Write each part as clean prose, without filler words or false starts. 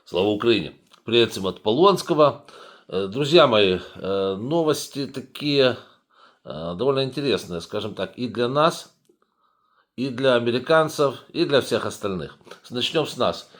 Слава Украине! Привет всем от Полонского. Друзья мои, новости такие довольно интересные, скажем так, и для нас, и для американцев, и для всех остальных. Начнем с нас.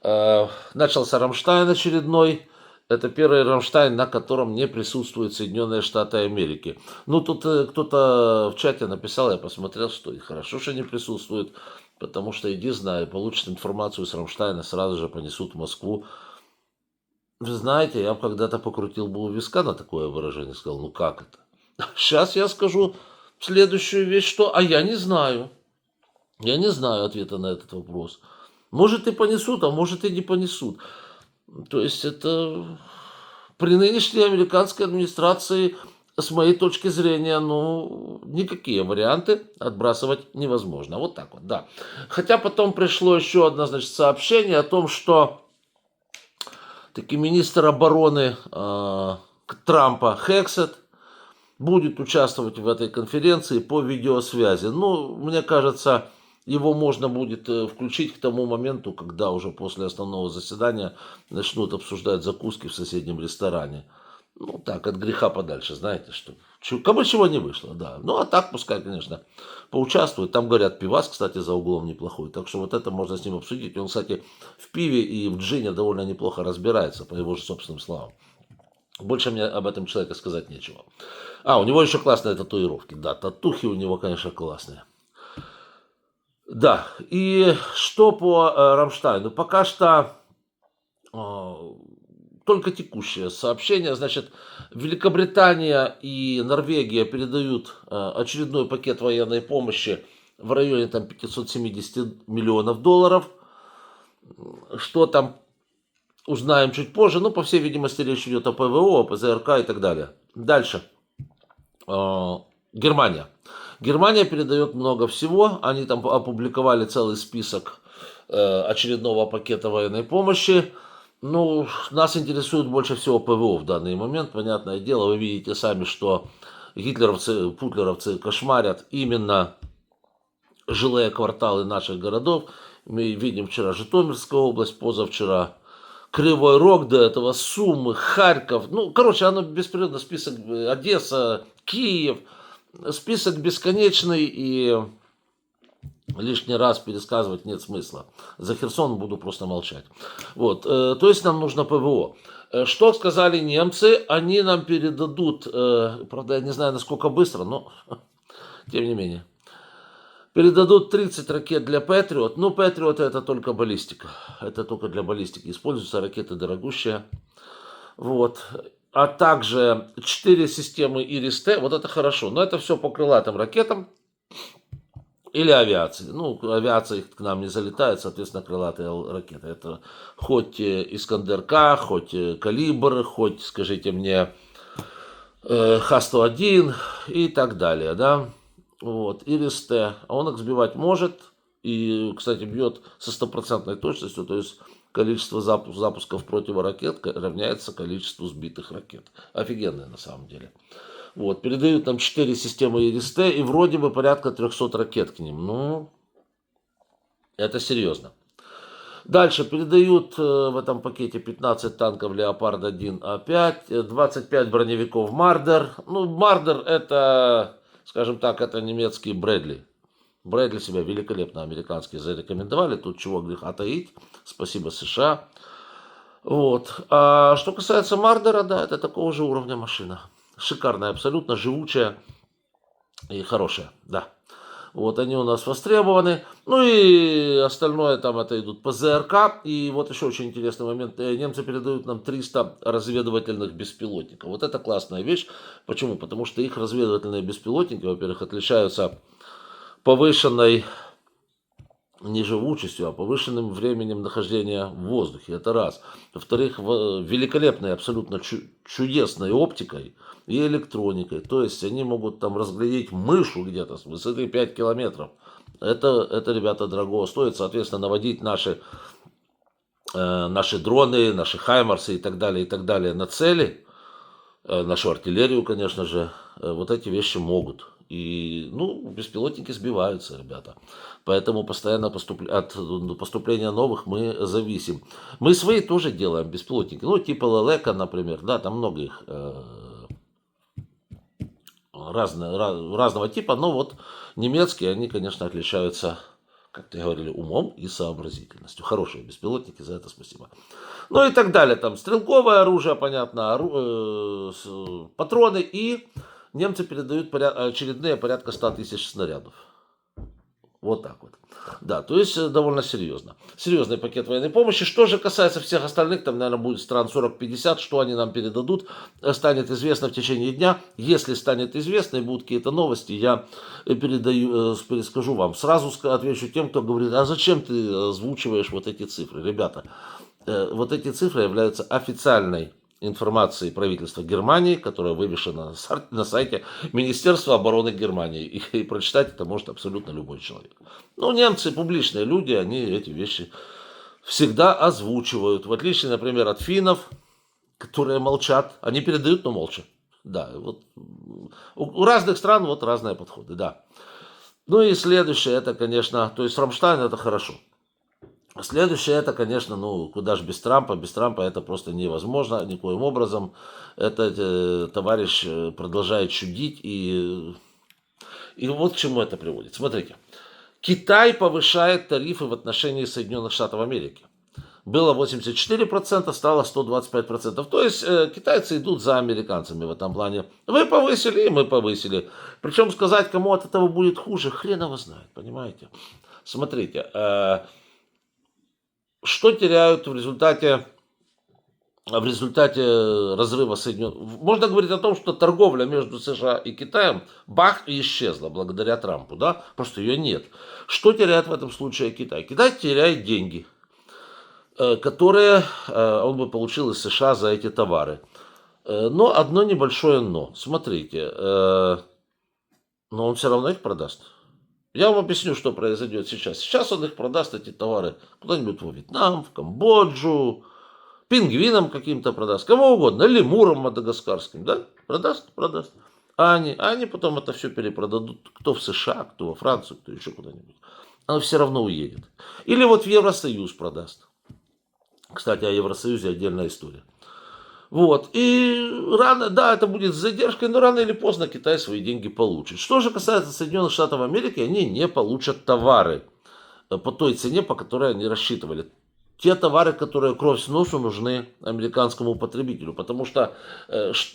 Начался Рамштайн очередной. Это первый Рамштайн, на котором не присутствуют Соединенные Штаты Америки. Ну, тут кто-то в чате написал, я посмотрел, что и хорошо, что не присутствуют, потому что, иди знай, получат информацию с Рамштайна, сразу же понесут в Москву. Вы знаете, я когда-то покрутил бы у виска на такое выражение, сказал, ну как это? Сейчас я скажу следующую вещь, что, а я не знаю. Я не знаю ответа на этот вопрос. Может и понесут, а может и не понесут. То есть это при нынешней американской администрации, с моей точки зрения, ну, никакие варианты отбрасывать невозможно. Вот так вот, да. Хотя потом пришло еще одно, значит, сообщение о том, что таки министр обороны Трампа Хексет будет участвовать в этой конференции по видеосвязи. Ну, мне кажется, его можно будет включить к тому моменту, когда уже после основного заседания начнут обсуждать закуски в соседнем ресторане. Ну, так, от греха подальше, знаете, что кому чего не вышло, да. Ну, а так, пускай, конечно, поучаствует. Там, говорят, пивас, кстати, за углом неплохой. Так что вот это можно с ним обсудить. Он, кстати, в пиве и в джине довольно неплохо разбирается, по его же собственным словам. Больше мне об этом человеке сказать нечего. У него еще классные татуировки. Да, татухи у него, конечно, классные. Да, и что по Рамштайну? Пока что только текущее сообщение. Значит, Великобритания и Норвегия передают очередной пакет военной помощи в районе там, 570 миллионов долларов. Что там, узнаем чуть позже. Ну, по всей видимости, речь идет о ПВО, о ПЗРК и так далее. Дальше. Германия. Германия передает много всего. Они там опубликовали целый список очередного пакета военной помощи. Ну, нас интересует больше всего ПВО в данный момент. Понятное дело, вы видите сами, что гитлеровцы, путлеровцы кошмарят именно жилые кварталы наших городов. Мы видим вчера Житомирская область, позавчера Кривой Рог, до этого Сумы, Харьков. Ну, короче, оно беспрерывно, список Одесса, Киев. Список бесконечный, и лишний раз пересказывать нет смысла. За Херсон буду просто молчать. Вот, то есть нам нужно ПВО. Что сказали немцы? Они нам передадут, правда, я не знаю, насколько быстро, но тем не менее. Передадут 30 ракет для Патриот. Ну, Патриот это только баллистика. Это только для баллистики. Используются ракеты дорогущие. Вот. А также 4 системы Ирис-Т. Вот это хорошо. Но это все по крылатым ракетам или авиации. Ну, авиация их к нам не залетает, соответственно, крылатые ракеты. Это хоть Искандер-К, хоть Калибр, хоть, скажите мне, Х-101 и так далее, да. Вот, Ирис-Т. Он их сбивать может. И, кстати, бьет со стопроцентной точностью, то есть количество запусков противоракет равняется количеству сбитых ракет. Офигенное на самом деле. Вот, передают нам 4 системы Ирис-Т и вроде бы порядка 300 ракет к ним. Ну, это серьезно. Дальше передают в этом пакете 15 танков Леопард-1А5, 25 броневиков Мардер. Ну, Мардер это, скажем так, это немецкий Брэдли. Брэдли себя великолепно американские зарекомендовали. Тут чего греха таить. Спасибо США. Вот. А что касается Мардера, да, это такого же уровня машина. Шикарная, абсолютно живучая и хорошая, да. Вот они у нас востребованы. Ну и остальное там это идут ПЗРК. И вот еще очень интересный момент. Немцы передают нам 300 разведывательных беспилотников. Вот это классная вещь. Почему? Потому что их разведывательные беспилотники, во-первых, отличаются повышенной не живучестью, а повышенным временем нахождения в воздухе. Это раз. Во-вторых, великолепной, абсолютно чудесной оптикой и электроникой. То есть они могут там разглядеть мышу где-то с высоты 5 километров. Это, ребята, дорого стоит. Соответственно, наводить наши дроны, наши хаймарсы и так далее на цели, нашу артиллерию, конечно же, вот эти вещи могут. И, ну, беспилотники сбиваются, ребята. Поэтому постоянно от поступления новых мы зависим. Мы свои тоже делаем беспилотники. Ну, типа Лелека, например. Да, там много их разного типа. Но вот немецкие, они, конечно, отличаются, как ты говорили, умом и сообразительностью. Хорошие беспилотники, за это спасибо. Ну и так далее. Там стрелковое оружие, понятно, патроны. И немцы передают очередные порядка 100 тысяч снарядов. Вот так вот. Да, то есть довольно серьезно. Серьезный пакет военной помощи. Что же касается всех остальных, там, наверное, будет стран 40-50, что они нам передадут, станет известно в течение дня. Если станет известно и будут какие-то новости, я перескажу вам. Сразу отвечу тем, кто говорит, а зачем ты озвучиваешь вот эти цифры? Ребята, вот эти цифры являются официальной информации правительства Германии, которая вывешена на сайте Министерства обороны Германии. И прочитать это может абсолютно любой человек. Но немцы публичные люди, они эти вещи всегда озвучивают. В отличие, например, от финнов, которые молчат. Они передают, но молча. Да, вот у разных стран вот разные подходы, да. Ну и следующее, это, конечно, то есть Рамштайн это хорошо. Следующее, это, конечно, ну, куда же без Трампа. Без Трампа это просто невозможно никоим образом. Этот товарищ продолжает чудить. И вот к чему это приводит. Смотрите. Китай повышает тарифы в отношении Соединенных Штатов Америки. Было 84%, стало 125%. То есть китайцы идут за американцами в этом плане. Вы повысили, и мы повысили. Причем сказать, кому от этого будет хуже, хрен его знает, понимаете. Смотрите. Что теряют в результате разрыва Соединенных... Можно говорить о том, что торговля между США и Китаем бах и исчезла благодаря Трампу, да? Просто ее нет. Что теряет в этом случае Китай? Китай теряет деньги, которые он бы получил из США за эти товары. Но одно небольшое но. Смотрите, но он все равно их продаст. Я вам объясню, что произойдет сейчас. Сейчас он их продаст, эти товары, куда-нибудь во Вьетнам, в Камбоджу, пингвинам каким-то продаст, кому угодно, лемурам мадагаскарским, да? Продаст. А они потом это все перепродадут, кто в США, кто во Францию, кто еще куда-нибудь. Оно все равно уедет. Или вот в Евросоюз продаст. Кстати, о Евросоюзе отдельная история. Вот. И рано, да, это будет с задержкой, но рано или поздно Китай свои деньги получит. Что же касается Соединенных Штатов Америки, они не получат товары по той цене, по которой они рассчитывали. Те товары, которые кровь с носу нужны американскому потребителю. Потому что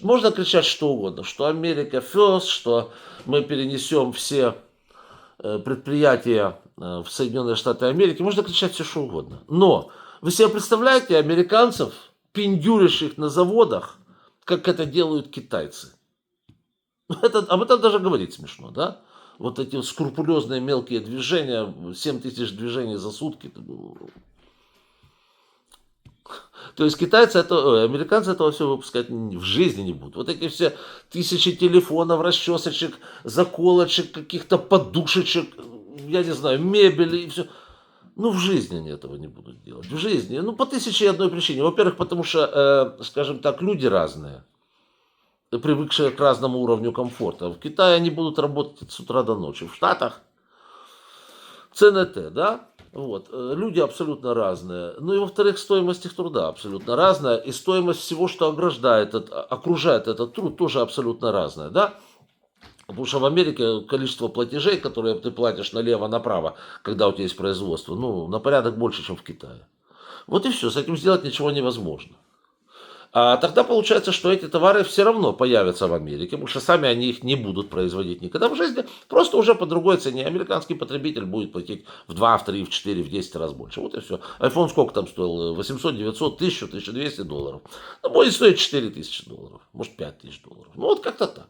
можно кричать что угодно, что Америка first, что мы перенесем все предприятия в Соединенные Штаты Америки. Можно кричать все что угодно. Но вы себе представляете американцев, пиндюрящих на заводах, как это делают китайцы. Об этом даже говорить смешно, да? Вот эти скрупулезные мелкие движения, 7 тысяч движений за сутки. То есть американцы этого все выпускать в жизни не будут. Вот эти все тысячи телефонов, расчесочек, заколочек, каких-то подушечек, я не знаю, мебели и все. Ну, в жизни они этого не будут делать. В жизни. Ну, по 1001 причине. Во-первых, потому что, скажем так, люди разные, привыкшие к разному уровню комфорта. В Китае они будут работать с утра до ночи. В Штатах ЦНТ, да? Вот. Люди абсолютно разные. Ну и во-вторых, стоимость их труда абсолютно разная. И стоимость всего, что окружает этот труд, тоже абсолютно разная, да? Потому что в Америке количество платежей, которые ты платишь налево-направо, когда у тебя есть производство, ну, на порядок больше, чем в Китае. Вот и все, с этим сделать ничего невозможно. А тогда получается, что эти товары все равно появятся в Америке, потому что сами они их не будут производить никогда в жизни, просто уже по другой цене. Американский потребитель будет платить в 2, в 3, в 4, в 10 раз больше. Вот и все. iPhone сколько там стоил? 800, 900, 1000, 1200 долларов. Ну, будет стоить 4000 долларов, может 5000 долларов. Ну, вот как-то так.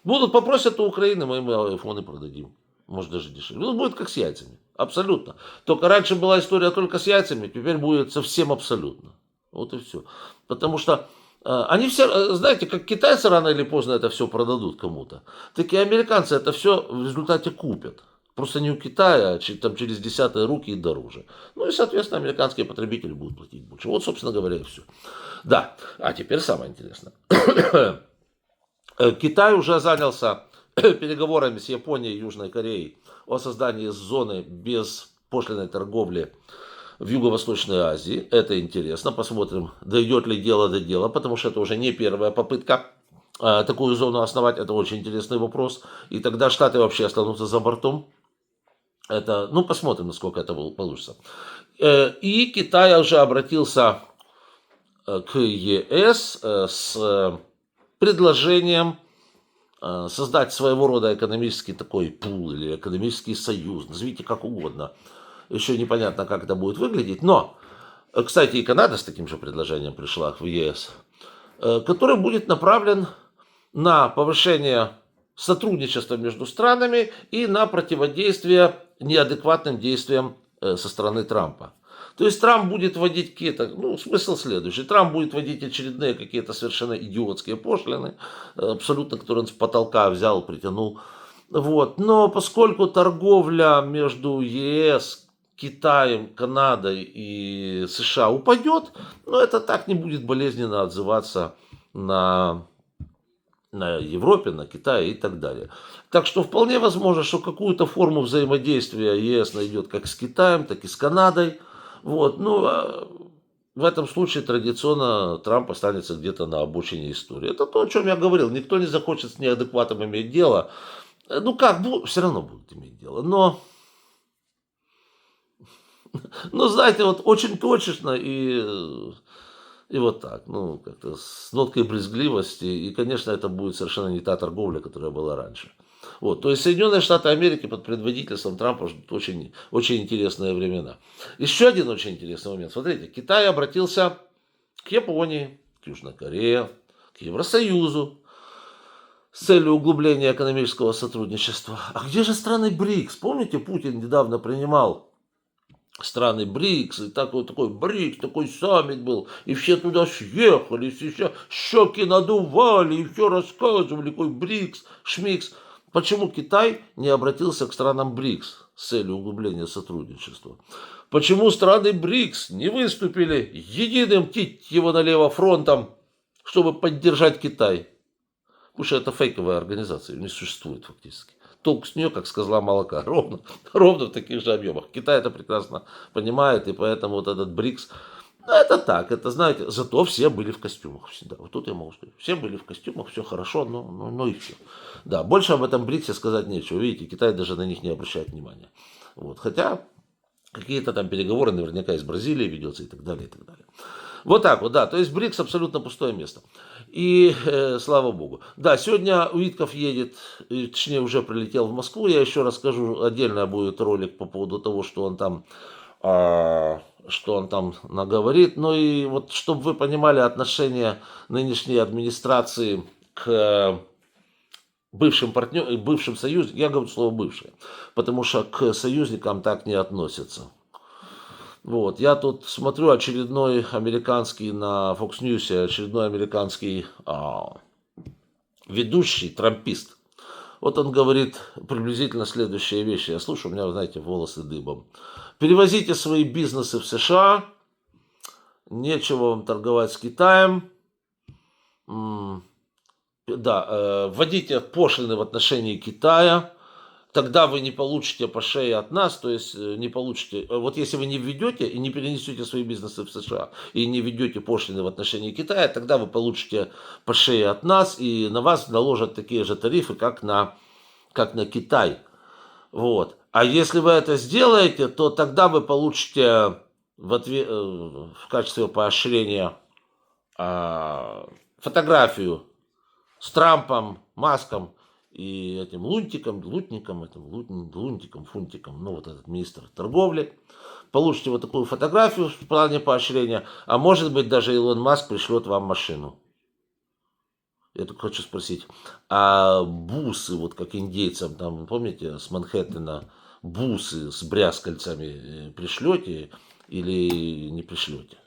Будут попросят у Украины, мы им айфоны продадим. Может даже дешевле. Ну, будет как с яйцами. Абсолютно. Только раньше была история только с яйцами, теперь будет совсем абсолютно. Вот и все. Потому что они все, знаете, как китайцы рано или поздно это все продадут кому-то, так и американцы это все в результате купят. Просто не у Китая, а через десятые руки и дороже. Ну и, соответственно, американские потребители будут платить больше. Вот, собственно говоря, и все. Да, а теперь самое интересное. Китай уже занялся переговорами с Японией и Южной Кореей о создании зоны беспошлиной торговли в Юго-Восточной Азии. Это интересно. Посмотрим, дойдет ли дело до дела, потому что это уже не первая попытка такую зону основать. Это очень интересный вопрос. И тогда Штаты вообще останутся за бортом. Это, ну, посмотрим, насколько это получится. И Китай уже обратился к ЕС с предложением создать своего рода экономический такой пул или экономический союз, назовите как угодно. Еще непонятно, как это будет выглядеть. Но, кстати, и Канада с таким же предложением пришла в ЕС, который будет направлен на повышение сотрудничества между странами и на противодействие неадекватным действиям со стороны Трампа. То есть Трамп будет вводить какие-то, ну, смысл следующий. Трамп будет вводить очередные какие-то совершенно идиотские пошлины, абсолютно, которые он с потолка взял, притянул. Вот. Но поскольку торговля между ЕС, Китаем, Канадой и США упадет, но это так не будет болезненно отзываться на Европе, на Китае и так далее. Так что вполне возможно, что какую-то форму взаимодействия ЕС найдет как с Китаем, так и с Канадой. Вот. Ну, а в этом случае традиционно Трамп останется где-то на обочине истории. Это то, о чем я говорил. Никто не захочет с неадекватом иметь дело. Ну как, все равно будут иметь дело. Но знаете, вот очень точечно и вот так, ну, как-то с ноткой брезгливости. И, конечно, это будет совершенно не та торговля, которая была раньше. Вот, то есть Соединенные Штаты Америки под предводительством Трампа ждут очень, очень интересные времена. Еще один очень интересный момент. Смотрите, Китай обратился к Японии, к Южной Корее, к Евросоюзу с целью углубления экономического сотрудничества. А где же страны БРИКС? Помните, Путин недавно принимал страны БРИКС, и такой БРИКС, такой саммит был, и все туда съехались, и все щеки надували, и все рассказывали, какой БРИКС, ШМИКС. Почему Китай не обратился к странам БРИКС с целью углубления сотрудничества? Почему страны БРИКС не выступили единым его налево фронтом, чтобы поддержать Китай? Потому что это фейковая организация, не существует фактически. Толк с нее, как с козла молока, ровно в таких же объемах. Китай это прекрасно понимает, и поэтому вот этот БРИКС, ну, это так, это, знаете, зато все были в костюмах всегда. Вот тут я могу сказать, все были в костюмах, все хорошо, но и все. Да, больше об этом БРИКСе сказать нечего. Видите, Китай даже на них не обращает внимания. Вот, хотя какие-то там переговоры наверняка из Бразилии ведется и так далее, и так далее. Вот так вот, да, то есть БРИКС абсолютно пустое место. И слава богу. Да, сегодня Уитков едет, точнее уже прилетел в Москву, я еще расскажу, отдельно будет ролик по поводу того, что он там наговорит. Ну и вот, чтобы вы понимали отношение нынешней администрации к бывшим партнерам, бывшим союзникам, я говорю слово бывшие, потому что к союзникам так не относятся. Вот, я тут смотрю очередной американский на Fox News, очередной американский ведущий, трампист. Вот он говорит приблизительно следующие вещи. Я слушаю, у меня, знаете, волосы дыбом. Перевозите свои бизнесы в США, нечего вам торговать с Китаем. Да, вводите пошлины в отношении Китая. Тогда вы не получите по шее от нас, то есть не получите, вот если вы не введете и не перенесете свои бизнесы в США, и не введете пошлины в отношении Китая, тогда вы получите по шее от нас, и на вас наложат такие же тарифы, как на Китай. Вот. А если вы это сделаете, то тогда вы получите в качестве поощрения фотографию с Трампом, Маском, и этим Лунтиком, Фунтиком, ну вот этот министр торговли. Получите вот такую фотографию в плане поощрения, а может быть даже Илон Маск пришлет вам машину. Я только хочу спросить, а бусы, вот как индейцам, там, помните, с Манхэттена, бусы с брязкальцами пришлете или не пришлете?